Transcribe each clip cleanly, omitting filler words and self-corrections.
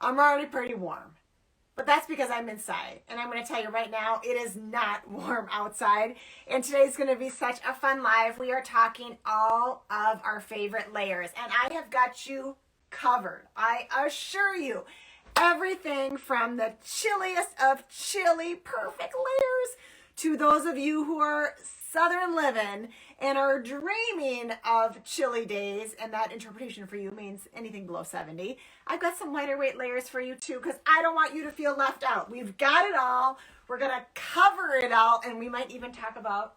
I'm already pretty warm. But that's because I'm inside. And I'm going to tell you right now, it is not warm outside. And today's going to be such a fun live. We are talking all of our favorite layers. And I have got you covered. I assure you. Everything from the chilliest of chilly perfect layers to those of you who are southern living and are dreaming of chilly days, and that interpretation for you means anything below 70. I've got some lighter weight layers for you too, because I don't want you to feel left out. We've got it all. We're going to cover it all, and we might even talk about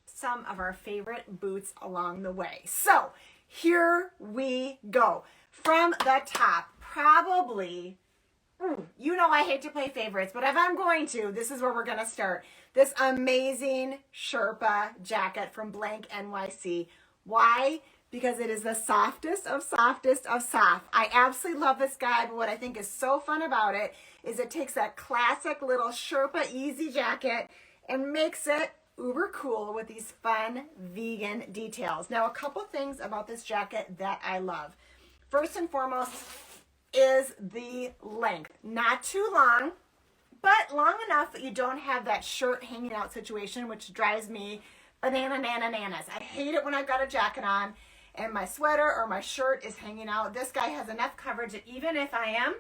some of our favorite boots along the way. So here we go. From the top, probably, you know I hate to play favorites, but if I'm going to, this is where we're going to start. This amazing Sherpa jacket from Blank NYC. Why? Because it is the softest of softest of soft. I absolutely love this guy, but what I think is so fun about it is it takes that classic little Sherpa easy jacket and makes it uber cool with these fun vegan details. Now, a couple things about this jacket that I love. First and foremost is the length. Not too long, but long enough that you don't have that shirt hanging out situation, which drives me bananas. I hate it when I've got a jacket on and my sweater or my shirt is hanging out. This guy has enough coverage that even if I am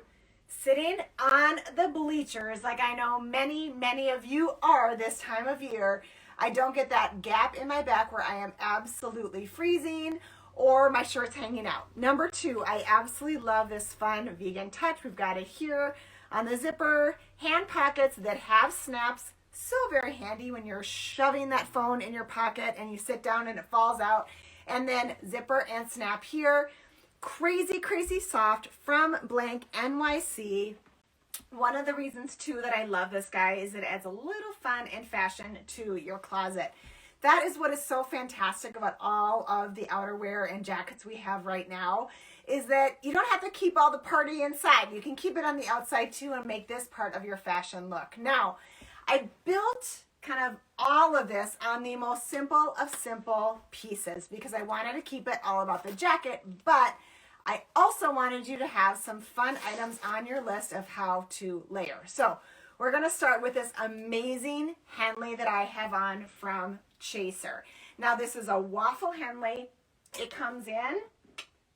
sitting on the bleachers, like I know many of you are this time of year, I don't get that gap in my back where I am absolutely freezing or my shirt's hanging out. Number two, I absolutely love this fun vegan touch. We've got it here on the zipper, hand pockets that have snaps. So very handy when you're shoving that phone in your pocket and you sit down and it falls out. And then zipper and snap here. Crazy soft from Blank NYC. One of the reasons too that I love this guy is it adds a little fun and fashion to your closet. That is what is so fantastic about all of the outerwear and jackets we have right now, is that you don't have to keep all the party inside. You can keep it on the outside too and make this part of your fashion look. Now, I built kind of all of this on the most simple of simple pieces because I wanted to keep it all about the jacket, but I also wanted you to have some fun items on your list of how to layer. So we're going to start with this amazing Henley that I have on from Chaser. Now this is a waffle Henley. It comes in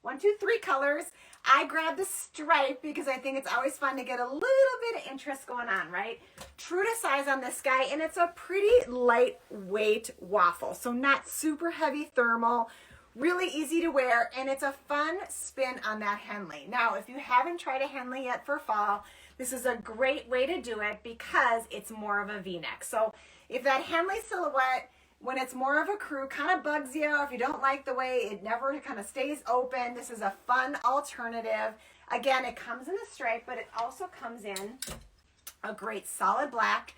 1, 2, 3 colors. I grabbed the stripe because I think it's always fun to get a little bit of interest going on, right? True to size on this guy, and it's a pretty lightweight waffle. So not super heavy thermal, really easy to wear, and it's a fun spin on that Henley. Now, if you haven't tried a Henley yet for fall, this is a great way to do it because it's more of a V-neck. So if that Henley silhouette, when it's more of a crew, kind of bugs you, or if you don't like the way it never kind of stays open, this is a fun alternative. Again, it comes in a stripe, but it also comes in a great solid black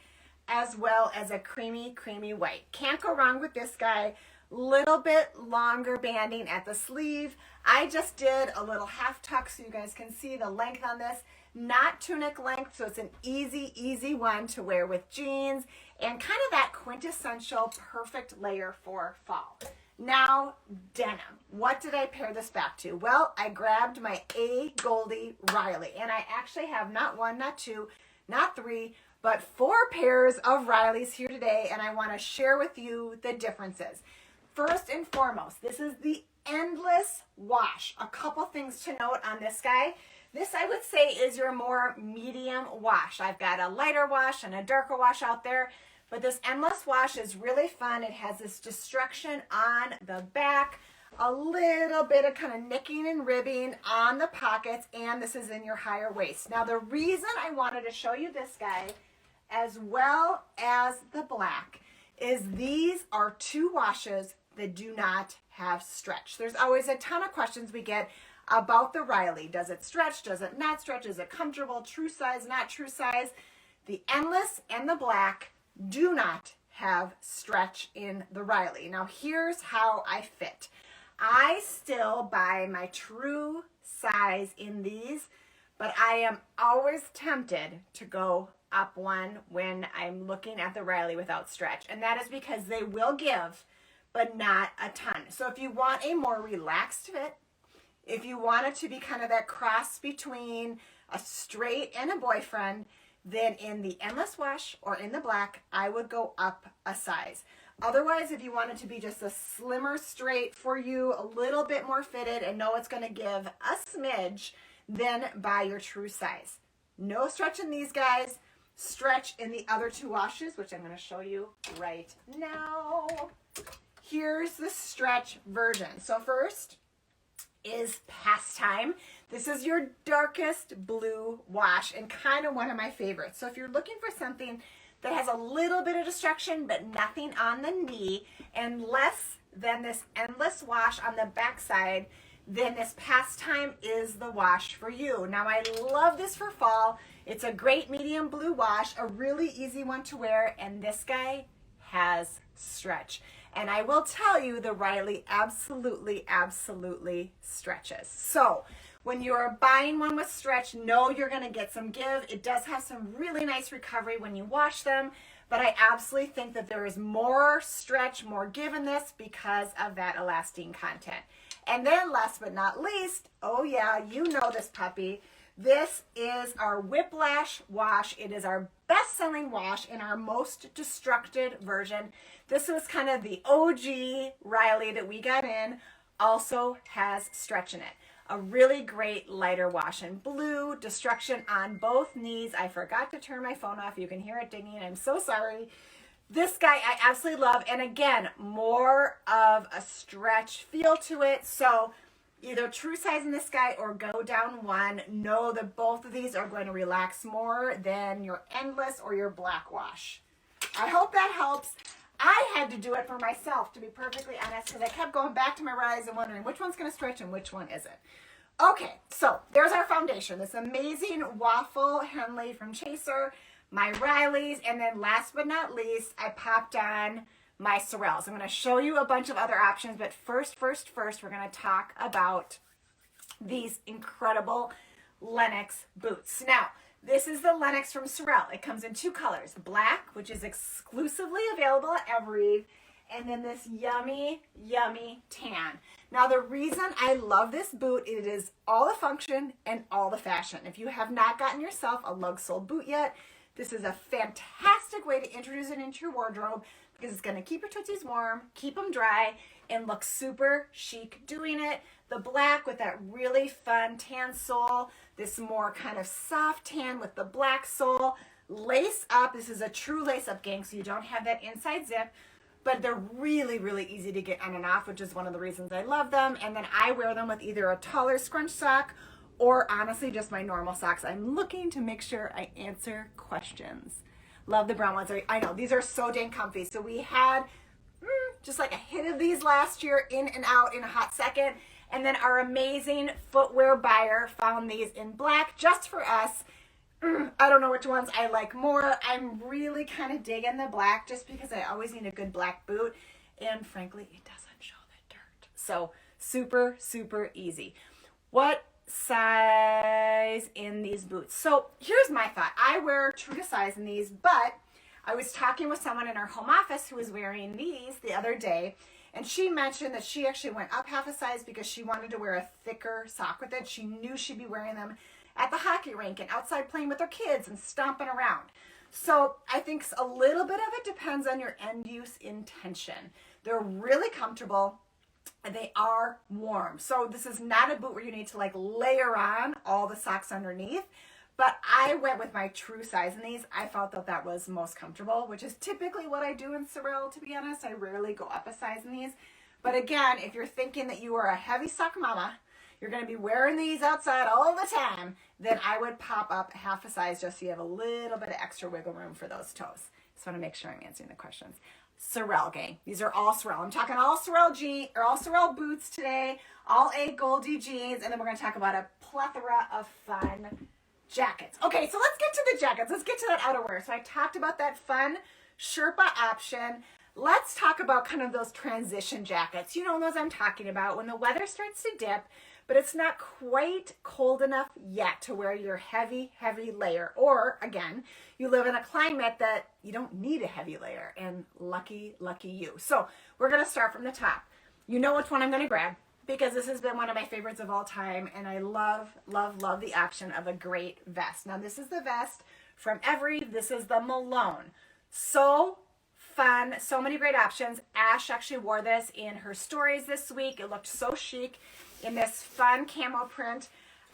as well as a creamy white. Can't go wrong with this guy. Little bit longer banding at the sleeve. I just did a little half tuck so you guys can see the length on this. Not tunic length, so it's an easy one to wear with jeans and kind of that quintessential perfect layer for fall. Now, denim. What did I pair this back to? Well, I grabbed my A. Goldie Riley, and I actually have not 1, not 2, not 3, but 4 pairs of Rileys here today, and I want to share with you the differences. First and foremost, this is the Endless Wash. A couple things to note on this guy. This, I would say, is your more medium wash. I've got a lighter wash and a darker wash out there, but this Endless Wash is really fun. It has this destruction on the back, a little bit of kind of nicking and ribbing on the pockets, and this is in your higher waist. Now, the reason I wanted to show you this guy as well as the black is these are 2 washes that do not have stretch. There's always a ton of questions we get about the Riley. Does it stretch? Does it not stretch? Is it comfortable? True size? Not true size? The Endless and the black do not have stretch in the Riley. Now here's how I fit. I still buy my true size in these, but I am always tempted to go up one when I'm looking at the Riley without stretch. And that is because they will give, but not a ton. So if you want a more relaxed fit, If you want it to be kind of that cross between a straight and a boyfriend, then in the endless wash or in the black, I would go up a size. Otherwise, if you want it to be just a slimmer straight for you, a little bit more fitted and know it's going to give a smidge, then buy your true size. No stretch in these guys, stretch in the other two washes, which I'm going to show you right now. Here's the stretch version. So first is Pastime. This is your darkest blue wash and kind of one of my favorites. So if you're looking for something that has a little bit of destruction but nothing on the knee and less than this endless wash on the backside, then this Pastime is the wash for you. Now I love this for fall. It's a great medium blue wash, a really easy one to wear, and this guy has stretch. And I will tell you, the Riley absolutely, absolutely stretches. So when you're buying one with stretch, know you're going to get some give. It does have some really nice recovery when you wash them, but I absolutely think that there is more stretch, more give in this because of that elastane content. And then last but not least, oh yeah, you know this puppy. This is our Whiplash wash. It is our best-selling wash in our most destructed version. This was kind of the OG Riley that we got in. Also has stretch in it. A really great lighter wash in blue, destruction on both knees. I forgot to turn my phone off. You can hear it dinging. I'm so sorry. This guy I absolutely love. And again, more of a stretch feel to it. So either true size in this guy or go down one. Know that both of these are going to relax more than your endless or your black wash. I hope that helps. I had to do it for myself, to be perfectly honest, because I kept going back to my Rileys and wondering which one's going to stretch and which one isn't. Okay, so there's our foundation. This amazing waffle Henley from Chaser, my Rileys, and then last but not least, I popped on my Sorels. I'm going to show you a bunch of other options, but first, we're going to talk about these incredible Lenox boots. Now, this is the Lenox from Sorel. It comes in two colors, black, which is exclusively available at Evereve, and then this yummy, yummy tan. Now, the reason I love this boot, it is all the function and all the fashion. If you have not gotten yourself a lug sole boot yet, this is a fantastic way to introduce it into your wardrobe because it's going to keep your tootsies warm, keep them dry, and look super chic doing it. The black with that really fun tan sole, this more kind of soft tan with the black sole, lace up. This is a true lace up gang, so you don't have that inside zip, but they're really, really easy to get on and off, which is one of the reasons I love them. And then I wear them with either a taller scrunch sock or honestly just my normal socks. I'm looking to make sure I answer questions. Love the brown ones. I know, these are so dang comfy. So we had just like a hit of these last year, in and out in a hot second. And then our amazing footwear buyer found these in black just for us. I don't know which ones I like more. I'm really kind of digging the black just because I always need a good black boot. And frankly, it doesn't show the dirt. So super, super easy. What size in these boots? So here's my thought. I wear true to size in these, but I was talking with someone in our home office who was wearing these the other day, and she mentioned that she actually went up half a size because she wanted to wear a thicker sock with it. She knew she'd be wearing them at the hockey rink and outside playing with her kids and stomping around. So I think a little bit of it depends on your end use intention. They're really comfortable. They are warm. So this is not a boot where you need to like layer on all the socks underneath, but I went with my true size in these. I felt that that was most comfortable, which is typically what I do in Sorel, to be honest. I rarely go up a size in these. But again, if you're thinking that you are a heavy sock mama, you're going to be wearing these outside all the time, then I would pop up half a size just so you have a little bit of extra wiggle room for those toes. Just want to make sure I'm answering the questions. Sorel gang. These are all Sorel. I'm talking all Sorel boots today, all A Goldie jeans, and then we're going to talk about a plethora of fun jackets. Okay, so let's get to the jackets. Let's get to that outerwear. So I talked about that fun Sherpa option. Let's talk about kind of those transition jackets. You know those I'm talking about when the weather starts to dip, but it's not quite cold enough yet to wear your heavy, heavy layer. Or again, you live in a climate that you don't need a heavy layer, and lucky, lucky you. So we're going to start from the top. You know which one I'm going to grab. because this has been one of my favorites of all time, and I love, love, love the option of a great vest. Now, this is the vest from Every. This is the Malone. So fun, so many great options. Ash actually wore this in her stories this week. It looked so chic in this fun camo print.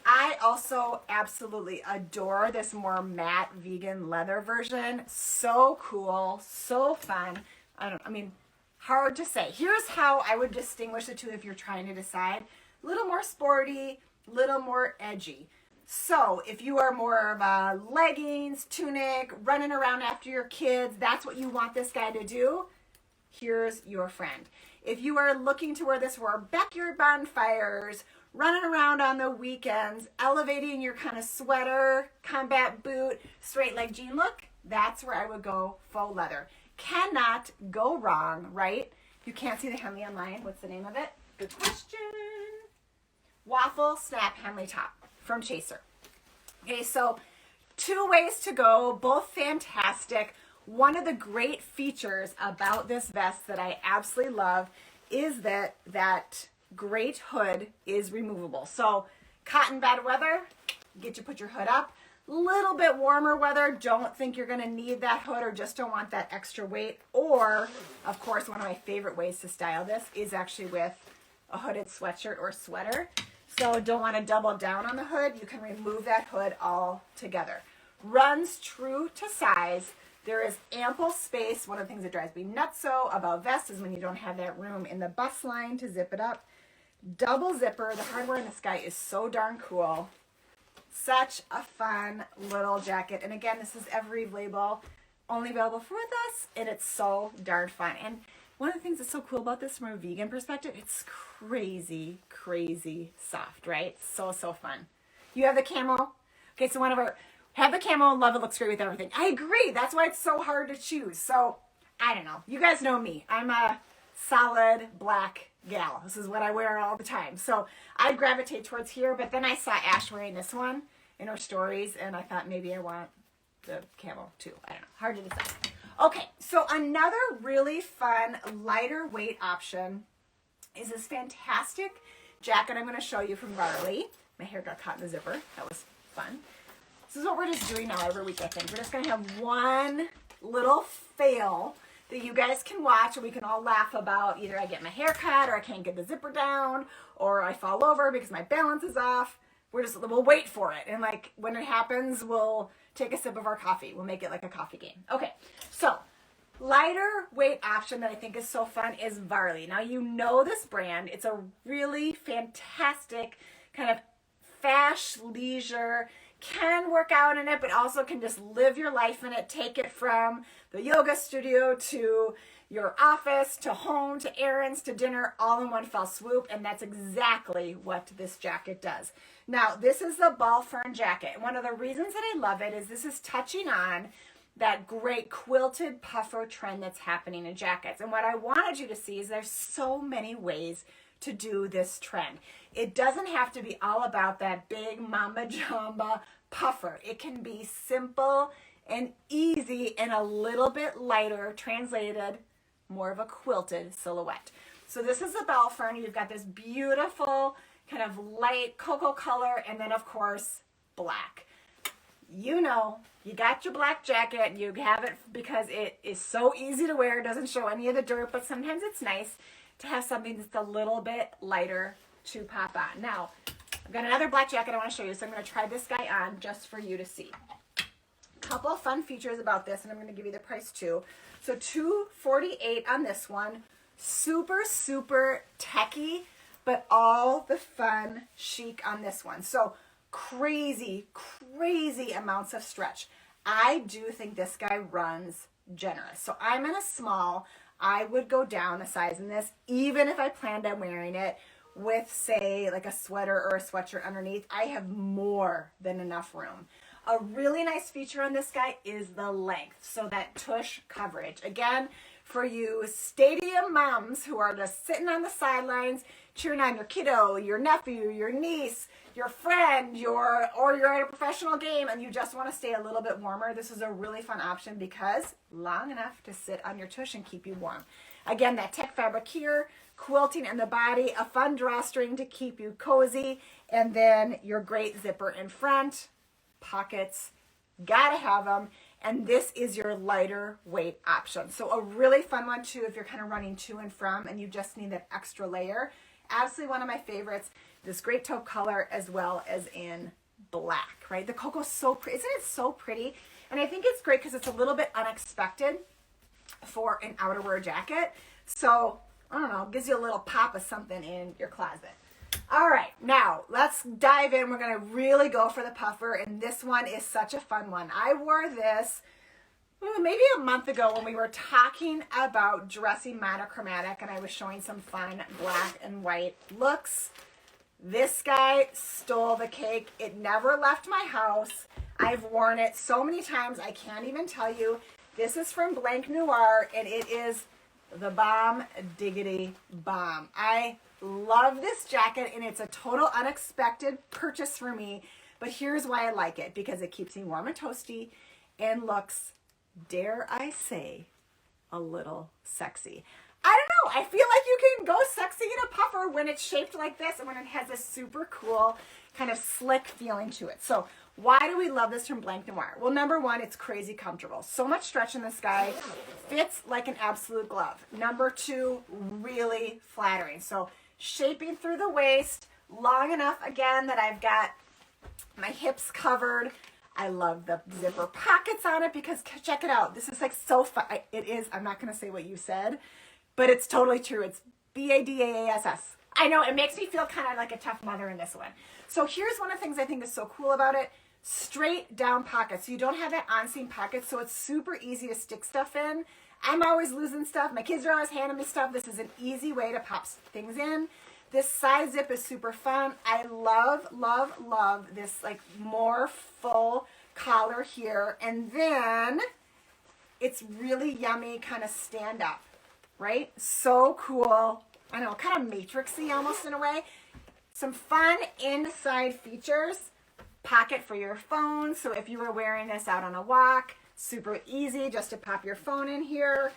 I also absolutely adore this more matte vegan leather version. So cool, so fun. Hard to say. Here's how I would distinguish the two if you're trying to decide. A little more sporty, a little more edgy. So if you are more of a leggings, tunic, running around after your kids, that's what you want this guy to do, here's your friend. If you are looking to wear this for backyard bonfires, running around on the weekends, elevating your kind of sweater, combat boot, straight leg jean look, that's where I would go faux leather. Cannot go wrong, right? You can't see the Henley online. What's the name of it? Good question. Waffle Snap Henley Top from Chaser. Okay, so 2 ways to go, both fantastic. One of the great features about this vest that I absolutely love is that great hood is removable. So cotton bad weather, put your hood up. Little bit warmer weather, don't think you're going to need that hood or just don't want that extra weight. Or, of course, one of my favorite ways to style this is actually with a hooded sweatshirt or sweater. So don't want to double down on the hood, you can remove that hood altogether. Runs true to size. There is ample space. One of the things that drives me nutso about vests is when you don't have that room in the bust line to zip it up. Double zipper. The hardware in this guy is so darn cool. Such a fun little jacket. And again, this is Every label, only available for with us, and it's so darn fun. And one of the things that's so cool about this from a vegan perspective, it's crazy, crazy soft, right? So, so fun. You have the camo. Okay, so have the camo, love it, looks great with everything. I agree. That's why it's so hard to choose. So, I don't know. You guys know me. I'm a solid black gal. This is what I wear all the time. So I gravitate towards here, but then I saw Ash wearing this one in her stories, and I thought maybe I want the camo too. I don't know. Hard to decide. Okay, so another really fun, lighter weight option is this fantastic jacket I'm going to show you from Varley. My hair got caught in the zipper. That was fun. This is what we're just doing now every week, I think. We're just going to have one little fail that you guys can watch and we can all laugh about. Either I get my hair cut, or I can't get the zipper down, or I fall over because my balance is off. We'll wait for it. And like when it happens, we'll take a sip of our coffee. We'll make it like a coffee game. Okay, so lighter weight option that I think is so fun is Varley. Now you know this brand. It's a really fantastic kind of fash leisure, can work out in it, but also can just live your life in it. Take it from the yoga studio to your office, to home, to errands, to dinner, all in one fell swoop. And that's exactly what this jacket does. Now, this is the Ball Fern jacket. One of the reasons that I love it is this is touching on that great quilted puffer trend that's happening in jackets. And what I wanted you to see is there's so many ways to do this trend. It doesn't have to be all about that big mamba jamba puffer. It can be simple and easy and a little bit lighter, translated more of a quilted silhouette. So this is the Ball Fern. You've got this beautiful kind of light cocoa color, and then of course black. You know, you got your black jacket, you have it because it is so easy to wear, it doesn't show any of the dirt, but sometimes it's nice to have something that's a little bit lighter to pop on. Now, I've got another black jacket I want to show you, so I'm going to try this guy on just for you to see. A couple of fun features about this, and I'm going to give you the price too. So $248 on this one. Super, super techy, but all the fun chic on this one. So crazy, crazy amounts of stretch. I do think this guy runs generous. So I'm in a small. I would go down a size in this, even if I planned on wearing it with, say, like a sweater or a sweatshirt underneath. I have more than enough room. A really nice feature on this guy is the length, so that tush coverage. Again, for you stadium moms who are just sitting on the sidelines, cheering on your kiddo, your nephew, your niece, your friend, or you're at a professional game and you just want to stay a little bit warmer, this is a really fun option because long enough to sit on your tush and keep you warm. Again, that tech fabric here, quilting in the body, a fun drawstring to keep you cozy, and then your great zipper in front, pockets, gotta have them. And this is your lighter weight option. So a really fun one too if you're kind of running to and from and you just need that extra layer. Absolutely one of my favorites. This great taupe color as well as in black, right? The cocoa's so pretty. Isn't it so pretty? And I think it's great because it's a little bit unexpected for an outerwear jacket. So, I don't know, gives you a little pop of something in your closet. All right, now let's dive in. We're going to really go for the puffer, and this one is such a fun one. I wore this maybe a month ago when we were talking about dressing monochromatic, and I was showing some fun black and white looks. This guy stole the cake. It never left my house. I've worn it so many times, I can't even tell you. This is from Blanc Noir, and it is the bomb diggity bomb. I love this jacket, and it's a total unexpected purchase for me, but here's why I like it, because it keeps me warm and toasty and looks, dare I say, a little sexy. I don't know, I feel like you can go sexy in a puffer when it's shaped like this and when it has a super cool kind of slick feeling to it. So why do we love this from Blanc Noir? Well, number one, it's crazy comfortable. So much stretch in this guy, fits like an absolute glove. Number two, really flattering. So shaping through the waist, long enough again that I've got my hips covered. I love the zipper pockets on it because check it out. This is like so fun. It is, I'm not going to say what you said, but it's totally true. It's BADAASS. I know, it makes me feel kind of like a tough mother in this one. So here's one of the things I think is so cool about it. Straight down pockets. So you don't have that on-seam pocket, so it's super easy to stick stuff in. I'm always losing stuff. My kids are always handing me stuff. This is an easy way to pop things in. This side zip is super fun. I love, love, love this like more full collar here. And then it's really yummy kind of stand up, right? So cool. I know, kind of matrixy almost in a way. Some fun inside features. Pocket for your phone. So if you were wearing this out on a walk, super easy just to pop your phone in here.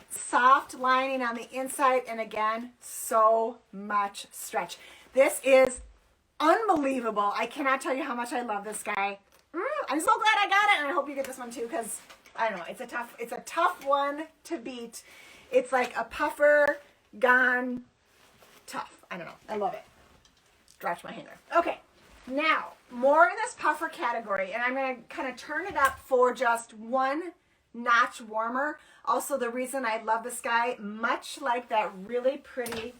Soft lining on the inside, and again, so much stretch. This is unbelievable. I cannot tell you how much I love this guy. I'm so glad I got it, and I hope you get this one too, because I don't know, it's a tough one to beat. It's like a puffer gone tough. I don't know. I love it. Scratch my hanger. Okay, now more in this puffer category, and I'm going to kind of turn it up for just one notch warmer. Also, the reason I love this guy, much like that really pretty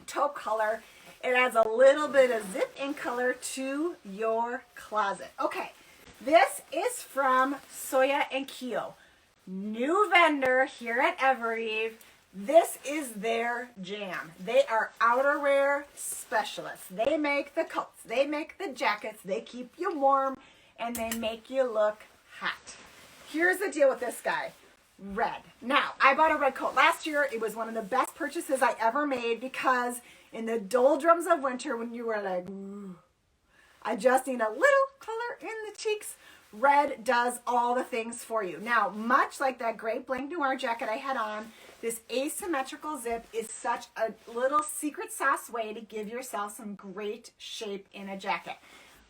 taupe color, it adds a little bit of zip and color to your closet. Okay, this is from Soya and Kio. New vendor here at Evereve. This is their jam. They are outerwear specialists. They make the coats, they make the jackets, they keep you warm, and they make you look hot. Here's the deal with this guy. Red. Now, I bought a red coat last year. It was one of the best purchases I ever made because in the doldrums of winter when you were like, ooh, I just need a little color in the cheeks, red does all the things for you. Now, much like that great Blanc Noir jacket I had on, this asymmetrical zip is such a little secret sauce way to give yourself some great shape in a jacket.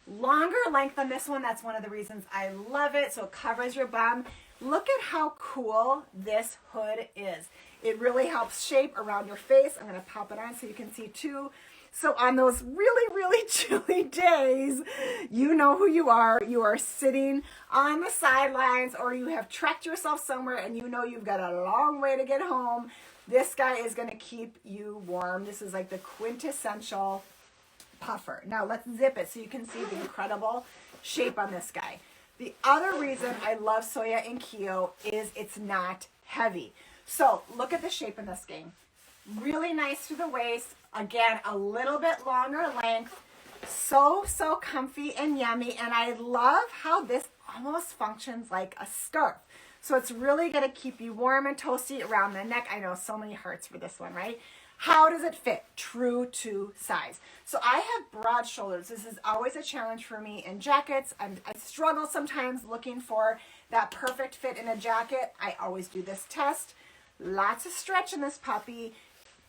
Longer length on this one, that's one of the reasons I love it. So it covers your bum. Look at how cool this hood is. It really helps shape around your face. I'm going to pop it on so you can see too. So on those really, really chilly days, you know who you are. You are sitting on the sidelines or you have trekked yourself somewhere and you know you've got a long way to get home. This guy is going to keep you warm. This is like the quintessential puffer. Now let's zip it so you can see the incredible shape on this guy. The other reason I love Soya and Kio is it's not heavy. So look at the shape in this game. Really nice through the waist. Again, a little bit longer length. So comfy and yummy. And I love how this almost functions like a scarf. So it's really going to keep you warm and toasty around the neck. I know so many hearts for this one, right? How does it fit? True to size. So I have broad shoulders. This is always a challenge for me in jackets. I struggle sometimes looking for that perfect fit in a jacket. I always do this test. Lots of stretch in this puppy.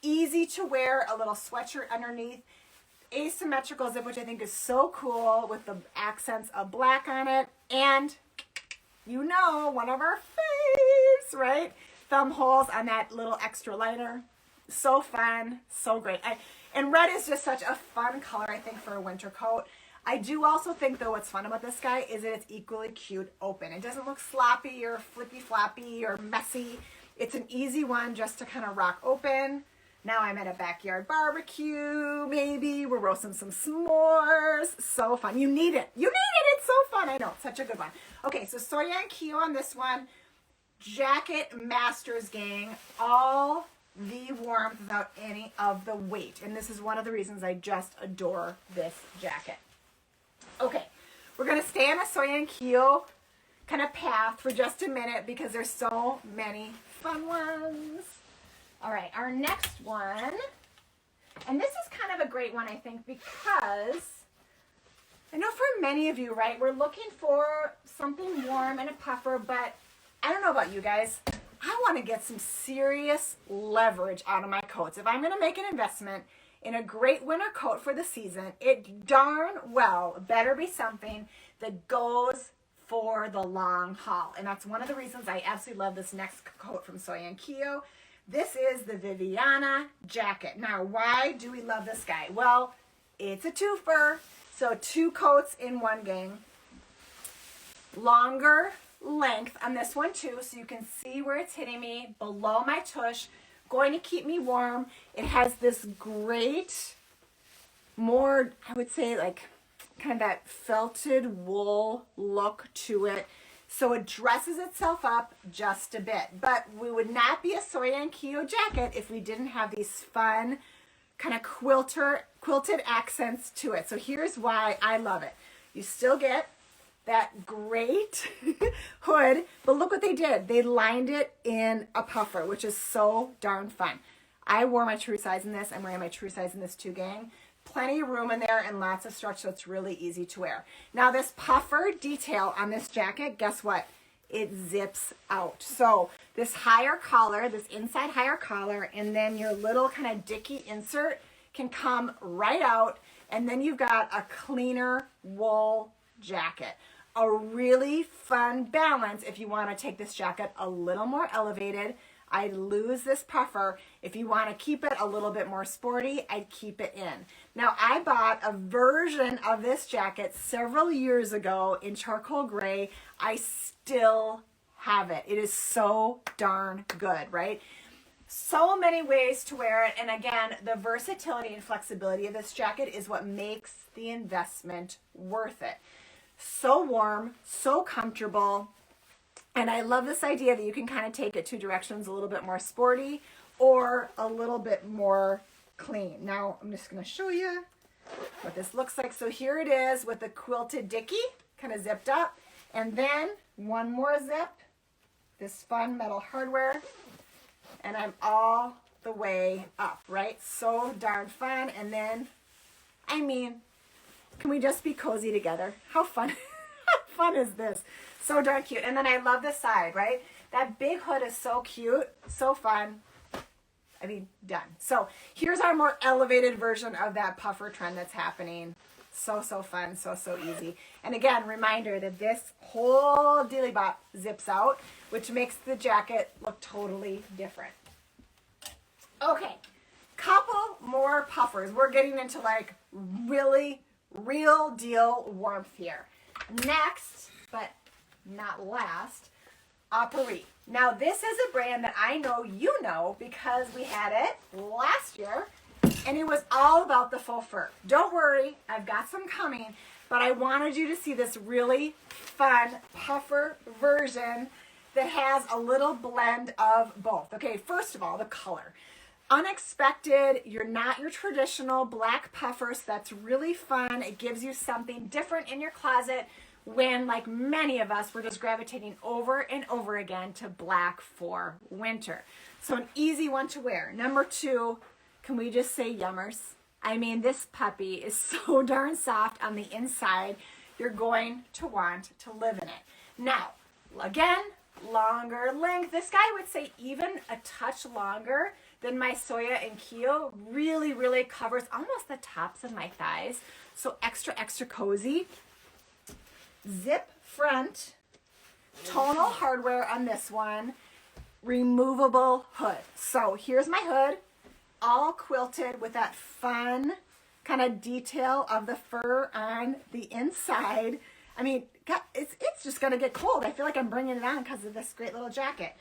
Easy to wear, a little sweatshirt underneath. Asymmetrical zip, which I think is so cool with the accents of black on it. And you know, one of our faves, right? Thumb holes on that little extra liner. So fun, so great. And red is just such a fun color, I think, for a winter coat. I do also think, though, what's fun about this guy is that it's equally cute open. It doesn't look sloppy or flippy-floppy or messy. It's an easy one just to kind of rock open. Now I'm at a backyard barbecue, maybe. We're roasting some s'mores. So fun. You need it. You need it. It's so fun. I know. It's such a good one. Okay, so Soya and Kio on this one. Jacket Masters, gang. All the warmth without any of the weight. And this is one of the reasons I just adore this jacket. Okay, we're going to stay on a Soya and Kio kind of path for just a minute because there's so many fun ones. All right, our next one, and this is kind of a great one, I think, because I know for many of you, right, we're looking for something warm and a puffer, but I don't know about you guys. I want to get some serious leverage out of my coats. If I'm going to make an investment in a great winter coat for the season, it darn well better be something that goes for the long haul. And that's one of the reasons I absolutely love this next coat from Soya and Kio. This is the Viviana jacket. Now, why do we love this guy? Well, it's a twofer. So 2 coats in one, gang. Longer length on this one too, so you can see where it's hitting me below my tush. Going to keep me warm. It has this great, more, I would say, like kind of that felted wool look to it. So it dresses itself up just a bit. But we would not be a Soya and Kio jacket if we didn't have these fun kind of quilted accents to it. So here's why I love it. You still get that great hood, but look what they did. They lined it in a puffer, which is so darn fun. I wore my true size in this. I'm wearing my true size in this too, gang. Plenty of room in there and lots of stretch, so it's really easy to wear. Now this puffer detail on this jacket, guess what? It zips out. So this higher collar, this inside higher collar, and then your little kind of dicky insert can come right out, and then you've got a cleaner wool jacket. A really fun balance if you want to take this jacket a little more elevated. I'd lose this puffer. If you want to keep it a little bit more sporty, I'd keep it in. Now, I bought a version of this jacket several years ago in charcoal gray. I still have it. It is so darn good, right? So many ways to wear it. And again, the versatility and flexibility of this jacket is what makes the investment worth it. So warm, so comfortable. And I love this idea that you can kind of take it 2 directions, a little bit more sporty or a little bit more clean. Now, I'm just going to show you what this looks like. So here it is with the quilted dicky, kind of zipped up. And then one more zip, this fun metal hardware. And I'm all the way up, right? So darn fun. And then, I mean, can we just be cozy together? How fun, how fun is this? So darn cute. And then I love the side, right? That big hood is so cute, so fun. I mean, done. So here's our more elevated version of that puffer trend that's happening. So fun, so easy. And again, reminder that this whole dilly bop zips out, which makes the jacket look totally different. Okay, couple more puffers. We're getting into like really real deal warmth here. Next, but not last, Apres. Now this is a brand that I know you know because we had it last year and it was all about the faux fur. Don't worry, I've got some coming, but I wanted you to see this really fun puffer version that has a little blend of both. Okay, first of all, the color. Unexpected, you're not your traditional black puffer, so that's really fun. It gives you something different in your closet when, like many of us, we're just gravitating over and over again to black for winter. So an easy one to wear. Number 2, can we just say yummers? I mean, this puppy is so darn soft on the inside, you're going to want to live in it. Now, again, longer length. This guy would say even a touch longer Then my Soya and Kyo really, really covers almost the tops of my thighs. So extra, extra cozy. Zip front, tonal hardware on this one, removable hood. So here's my hood, all quilted with that fun kind of detail of the fur on the inside. I mean, God, it's just gonna get cold. I feel like I'm bringing it on because of this great little jacket.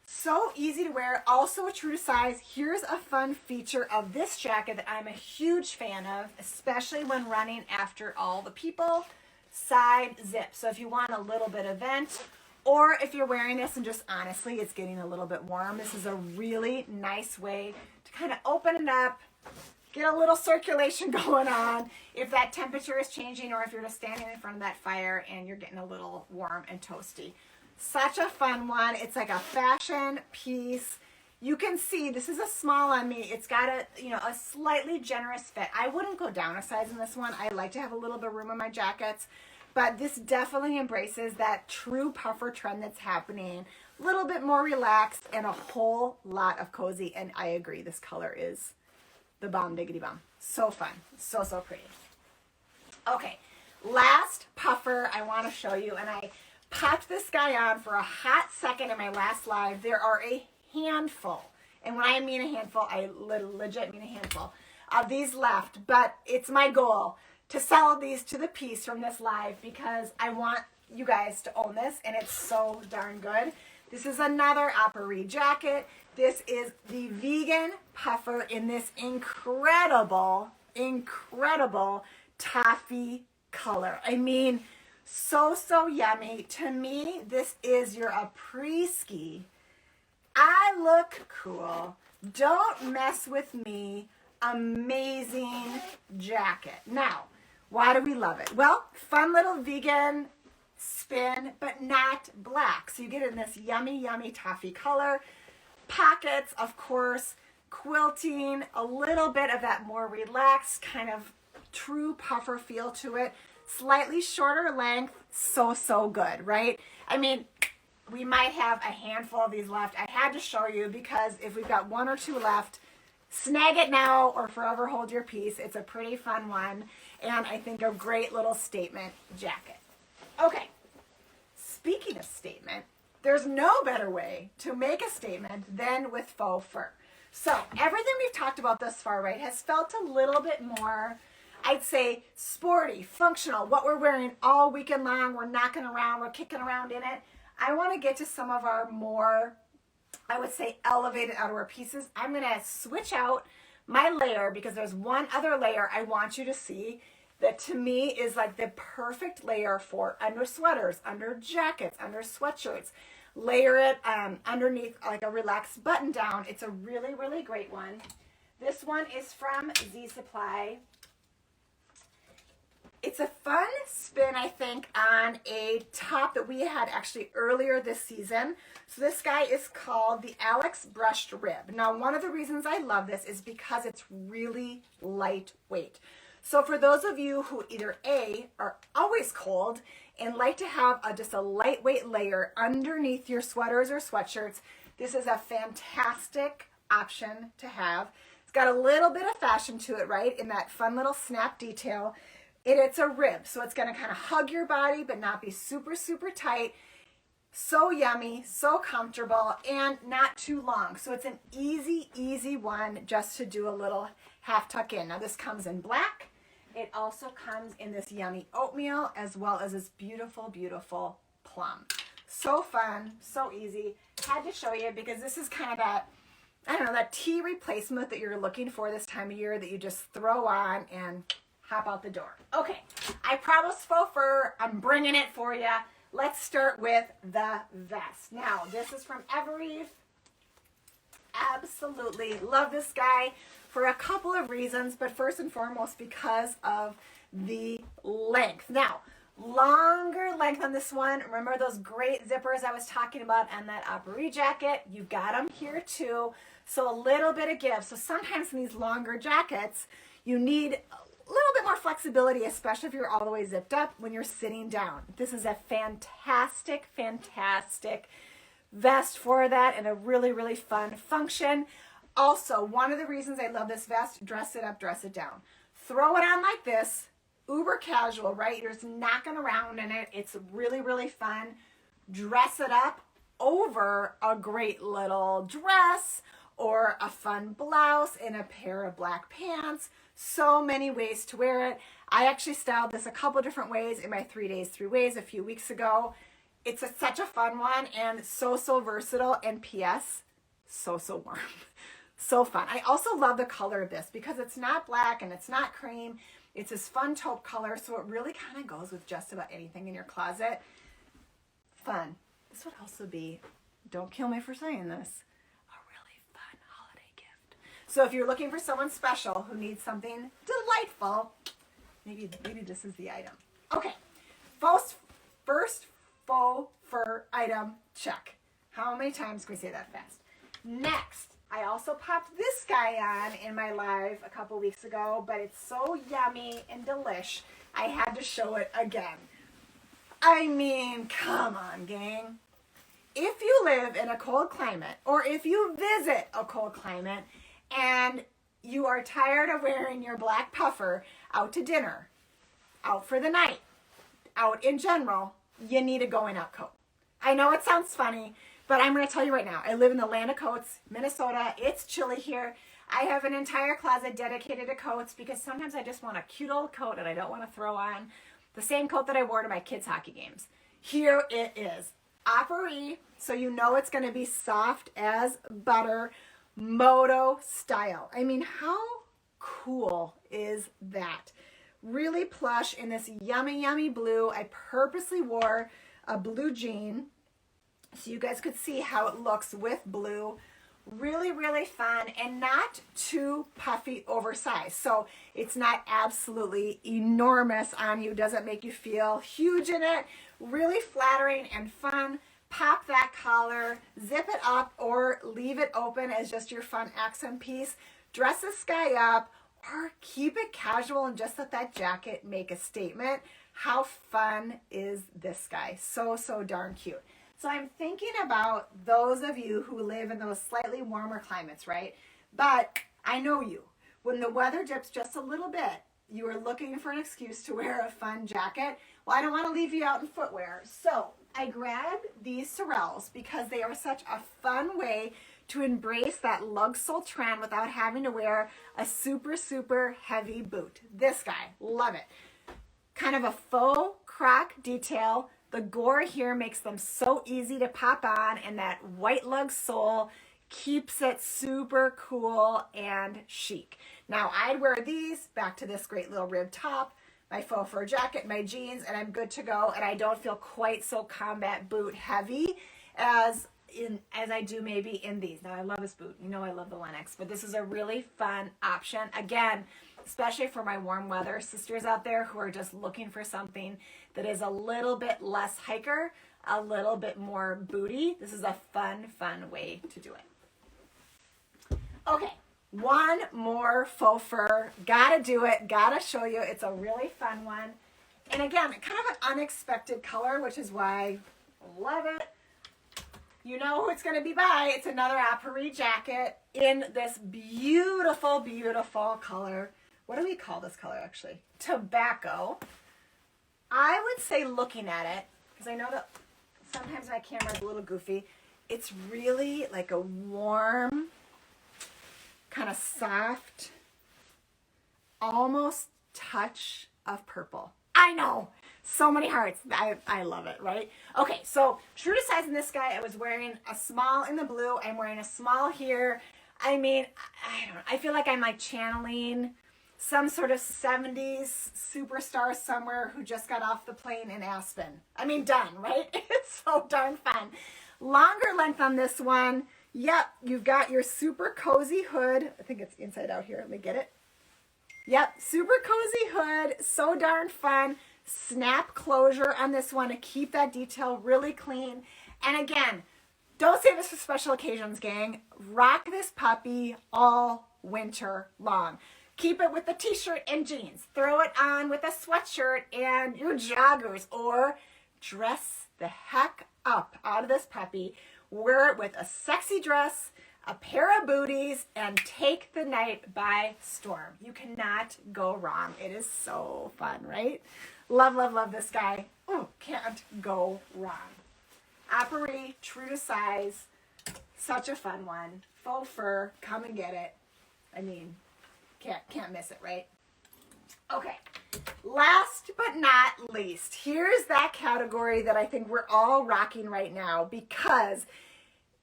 So easy to wear, also true to size. Here's a fun feature of this jacket that I'm a huge fan of, especially when running after all the people. Side zip. So if you want a little bit of vent, or if you're wearing this and just honestly it's getting a little bit warm, this is a really nice way to kind of open it up, get a little circulation going on if that temperature is changing, or if you're just standing in front of that fire and you're getting a little warm and toasty. Such a fun one. It's like a fashion piece. You can see this is a small on me. It's got a, a slightly generous fit. I wouldn't go down a size in this one. I like to have a little bit of room in my jackets, but this definitely embraces that true puffer trend that's happening. A little bit more relaxed and a whole lot of cozy. And I agree, this color is the bomb diggity bomb. So fun. So, so pretty. Okay, last puffer I want to show you, and I popped this guy on for a hot second in my last live. There are a handful, and when I mean a handful, I legit mean a handful of these left, but it's my goal to sell these to the piece from this live because I want you guys to own this, and it's so darn good. This is another Apres jacket. This is the vegan puffer in this incredible, incredible toffee color. I mean, so, so yummy. To me, this is your après-ski. I look cool. Don't mess with me. Amazing jacket. Now, why do we love it? Well, fun little vegan spin, but not black. So you get in this yummy, yummy toffee color. Pockets, of course, quilting, a little bit of that more relaxed kind of true puffer feel to it. Slightly shorter length, so, so good, right? I mean, we might have a handful of these left. I had to show you because if we've got one or two left, snag it now or forever hold your peace. It's a pretty fun one, and I think a great little statement jacket. Okay, speaking of statement, there's no better way to make a statement than with faux fur. So everything we've talked about thus far, right, has felt a little bit more, I'd say, sporty, functional, what we're wearing all weekend long. We're knocking around, we're kicking around in it. I want to get to some of our more, I would say, elevated outerwear pieces. I'm going to switch out my layer because there's one other layer I want you to see that to me is like the perfect layer for under sweaters, under jackets, under sweatshirts. Layer it underneath like a relaxed button down. It's a really, really great one. This one is from Z Supply. It's a fun spin, I think, on a top that we had actually earlier this season. So this guy is called the Alex Brushed Rib. Now, one of the reasons I love this is because it's really lightweight. So for those of you who either A, are always cold and like to have just a lightweight layer underneath your sweaters or sweatshirts, this is a fantastic option to have. It's got a little bit of fashion to it, right? In that fun little snap detail. It's a rib, so it's going to kind of hug your body but not be super, super tight. So yummy, so comfortable, and not too long. So it's an easy, easy one just to do a little half tuck in. Now this comes in black. It also comes in this yummy oatmeal as well as this beautiful, beautiful plum. So fun, so easy. Had to show you because this is kind of that, I don't know, that tea replacement that you're looking for this time of year that you just throw on and hop out the door. Okay, I promised faux fur. I'm bringing it for you. Let's start with the vest. Now, this is from Evereve. Absolutely love this guy for a couple of reasons, but first and foremost because of the length. Now, longer length on this one. Remember those great zippers I was talking about on that Apres jacket? You've got them here too. So a little bit of give. So sometimes in these longer jackets, you need a little bit more flexibility, especially if you're all the way zipped up when you're sitting down. This is a fantastic, fantastic vest for that and a really, really fun function. Also, one of the reasons I love this vest, dress it up, dress it down. Throw it on like this, uber casual, right? You're just knocking around in it. It's really, really fun. Dress it up over a great little dress or a fun blouse and a pair of black pants. So many ways to wear it. I actually styled this a couple different ways in my 3 days, 3 ways a few weeks ago. It's such a fun one and so versatile, and PS, so warm. So fun. I also love the color of this because it's not black and it's not cream. It's this fun taupe color, so it really kind of goes with just about anything in your closet. Fun. This would also be, don't kill me for saying this, a really fun holiday gift. So if you're looking for someone special who needs something delightful, maybe this is the item. Okay, first faux fur item, check. How many times can we say that fast? Next, I also popped this guy on in my live a couple weeks ago, but it's so yummy and delish, I had to show it again. I mean, come on, gang. If you live in a cold climate, or if you visit a cold climate, and you are tired of wearing your black puffer out to dinner, out for the night, out in general, you need a going out coat. I know it sounds funny, but I'm going to tell you right now, I live in the land of coats, Minnesota. It's chilly here. I have an entire closet dedicated to coats because sometimes I just want a cute old coat and I don't want to throw on the same coat that I wore to my kids' hockey games. Here it is. Opry, so you know it's going to be soft as butter, moto style. I mean, how cool is that? Really plush in this yummy blue. I purposely wore a blue jean so you guys could see how it looks with blue. Really fun and not too puffy oversized. So it's not absolutely enormous on you. Doesn't make you feel huge in it. Really flattering and fun. Pop that collar, zip it up or leave it open as just your fun accent piece. Dress this guy up or keep it casual and just let that jacket make a statement. How fun is this guy? So darn cute. So I'm thinking about those of you who live in those slightly warmer climates, right? But I know you. When the weather dips just a little bit, you are looking for an excuse to wear a fun jacket. Well, I don't want to leave you out in footwear. So I grabbed these Sorels because they are such a fun way to embrace that lug sole trend without having to wear a super heavy boot. This guy, love it. Kind of a faux croc detail. The gore here makes them so easy to pop on, and that white lug sole keeps it super cool and chic. Now, I'd wear these back to this great little rib top, my faux fur jacket, my jeans, and I'm good to go, and I don't feel quite so combat boot heavy as I do maybe in these. Now, I love this boot. You know I love the Lennox, but this is a really fun option. Again, especially for my warm weather sisters out there who are just looking for something that is a little bit less hiker, a little bit more booty. This is a fun way to do it. Okay, one more faux fur. Gotta do it, gotta show you. It's a really fun one. And again, kind of an unexpected color, which is why I love it. You know who it's going to be by. It's another Opry jacket in this beautiful color. What do we call this color, actually? Tobacco. I would say, looking at it, because I know that sometimes my camera is a little goofy, it's really like a warm, kind of soft, almost touch of purple. I know. So many hearts. I love it, right? Okay, so true to size in this guy, I was wearing a small in the blue. I'm wearing a small here. I mean, I don't know. I feel like I'm like channeling some sort of 70s superstar somewhere who just got off the plane in Aspen. I mean, done, right? It's so darn fun. Longer length on this one. Yep, you've got your super cozy hood. I think it's inside out here. Let me get it. Yep, super cozy hood. So darn fun. Snap closure on this one to keep that detail really clean. And again, don't save this for special occasions, gang. Rock this puppy all winter long. Keep it with the t-shirt and jeans. Throw it on with a sweatshirt and your joggers, or dress the heck up out of this puppy. Wear it with a sexy dress, a pair of booties, and take the night by storm. You cannot go wrong. It is so fun, right? Love, love, love this guy. Oh, can't go wrong. Opry, true to size. Such a fun one. Faux fur, come and get it. I mean, can't miss it, right? Okay, last but not least, here's that category that I think we're all rocking right now, because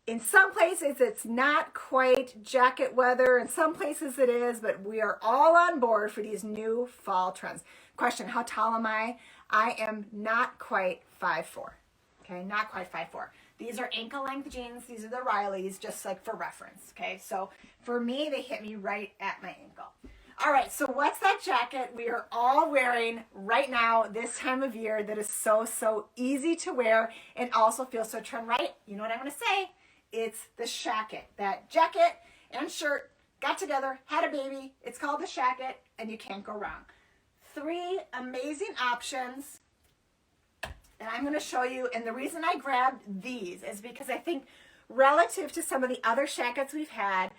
in some places it's not quite jacket weather, in some places it is, but we are all on board for these new fall trends. Question, how tall am I? I am not quite 5'4". Okay, not quite 5'4". These are ankle length jeans. These are the Rileys, just like for reference. Okay, so for me, they hit me right at my ankle. All right, so what's that jacket we are all wearing right now this time of year that is so, so easy to wear and also feels so trend right? You know what I'm going to say? It's the Shacket. That jacket and shirt got together, had a baby. It's called the Shacket, and you can't go wrong. 3 amazing options that I'm going to show you. And the reason I grabbed these is because I think relative to some of the other Shackets we've had,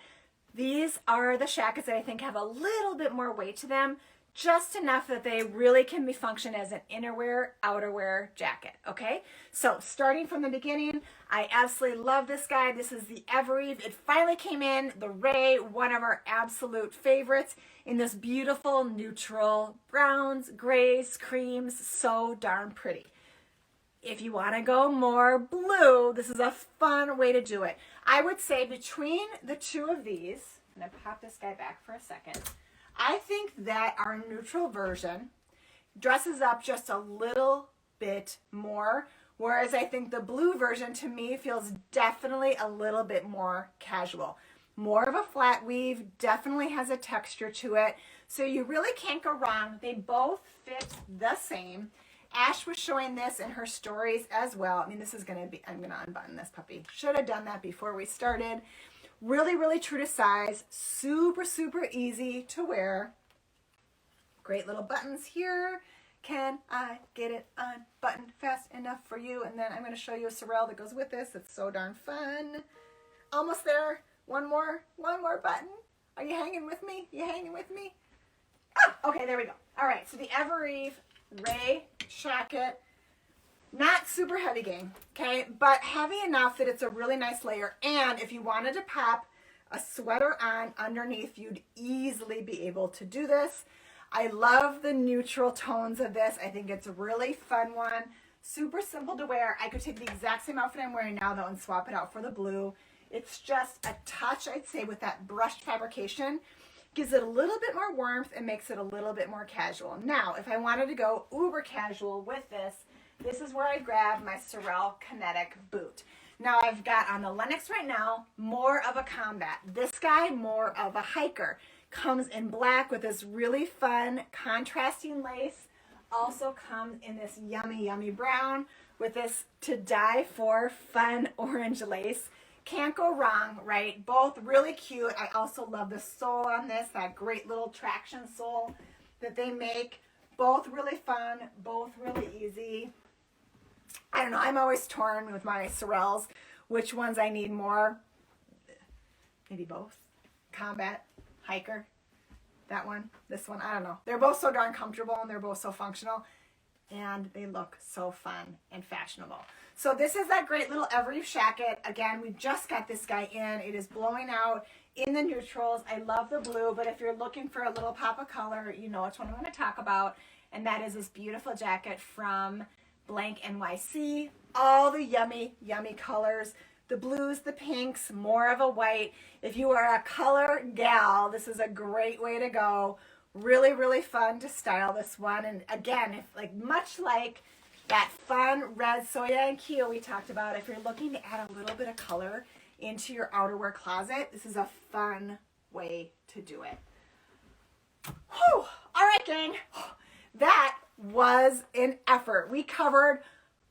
these are the Shackets that I think have a little bit more weight to them, just enough that they really can be function as an innerwear, outerwear jacket, okay? So starting from the beginning, I absolutely love this guy. This is the Evereve. It finally came in, the Ray, one of our absolute favorites, in this beautiful neutral browns, grays, creams, so darn pretty. If you want to go more blue, this is a fun way to do it. I would say between the two of these, I'm going to pop this guy back for a second, I think that our neutral version dresses up just a little bit more, whereas I think the blue version to me feels definitely a little bit more casual. More of a flat weave, definitely has a texture to it, so you really can't go wrong. They both fit the same. Ash was showing this in her stories as well. I mean, this is going to be, I'm going to unbutton this puppy. Should have done that before we started. Really, really true to size. Super, super easy to wear. Great little buttons here. Can I get it unbuttoned fast enough for you? And then I'm going to show you a sorrel that goes with this. It's so darn fun. Almost there. One more button. Are you hanging with me? You hanging with me? Oh, okay, there we go. All right, so the Evereve Ray Shacket, not super heavy gang, okay, but heavy enough that it's a really nice layer, and if you wanted to pop a sweater on underneath, you'd easily be able to do this. I love the neutral tones of this. I think it's a really fun one, super simple to wear. I could take the exact same outfit I'm wearing now though and swap it out for the blue. It's just a touch, I'd say, with that brushed fabrication. Gives it a little bit more warmth and makes it a little bit more casual. Now, if I wanted to go uber casual with this, this is where I grab my Sorel Kinetic boot. Now, I've got on the Lennox right now, more of a combat. This guy, more of a hiker. Comes in black with this really fun contrasting lace. Also comes in this yummy, yummy brown with this to die for fun orange lace. Can't go wrong, right? Both really cute. I also love the sole on this, that great little traction sole that they make. Both really fun, both really easy. I don't know, I'm always torn with my Sorels, which ones I need more. Maybe both. Combat, hiker, that one, this one, I don't know. They're both so darn comfortable and they're both so functional. And they look so fun and fashionable. So this is that great little Evereve Shacket. Again, we just got this guy in. It is blowing out in the neutrals. I love the blue, but if you're looking for a little pop of color, you know which one I'm going to talk about. And that is this beautiful jacket from Blank NYC. All the yummy, yummy colors. The blues, the pinks, more of a white. If you are a color gal, this is a great way to go. Really, really fun to style this one. And again, if like much like that fun red Soya and Keo we talked about, if you're looking to add a little bit of color into your outerwear closet, this is a fun way to do it. Whew. All right, gang. That was an effort. We covered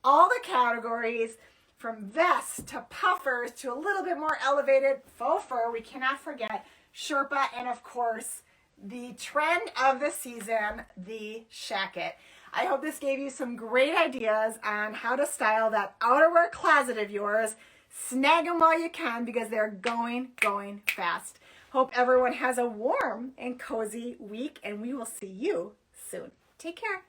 all the categories from vests to puffers to a little bit more elevated faux fur. We cannot forget Sherpa and, of course, the trend of the season, the Shacket. I hope this gave you some great ideas on how to style that outerwear closet of yours Snag them while you can because they're going fast. Hope everyone has a warm and cozy week, and we will see you soon. Take care.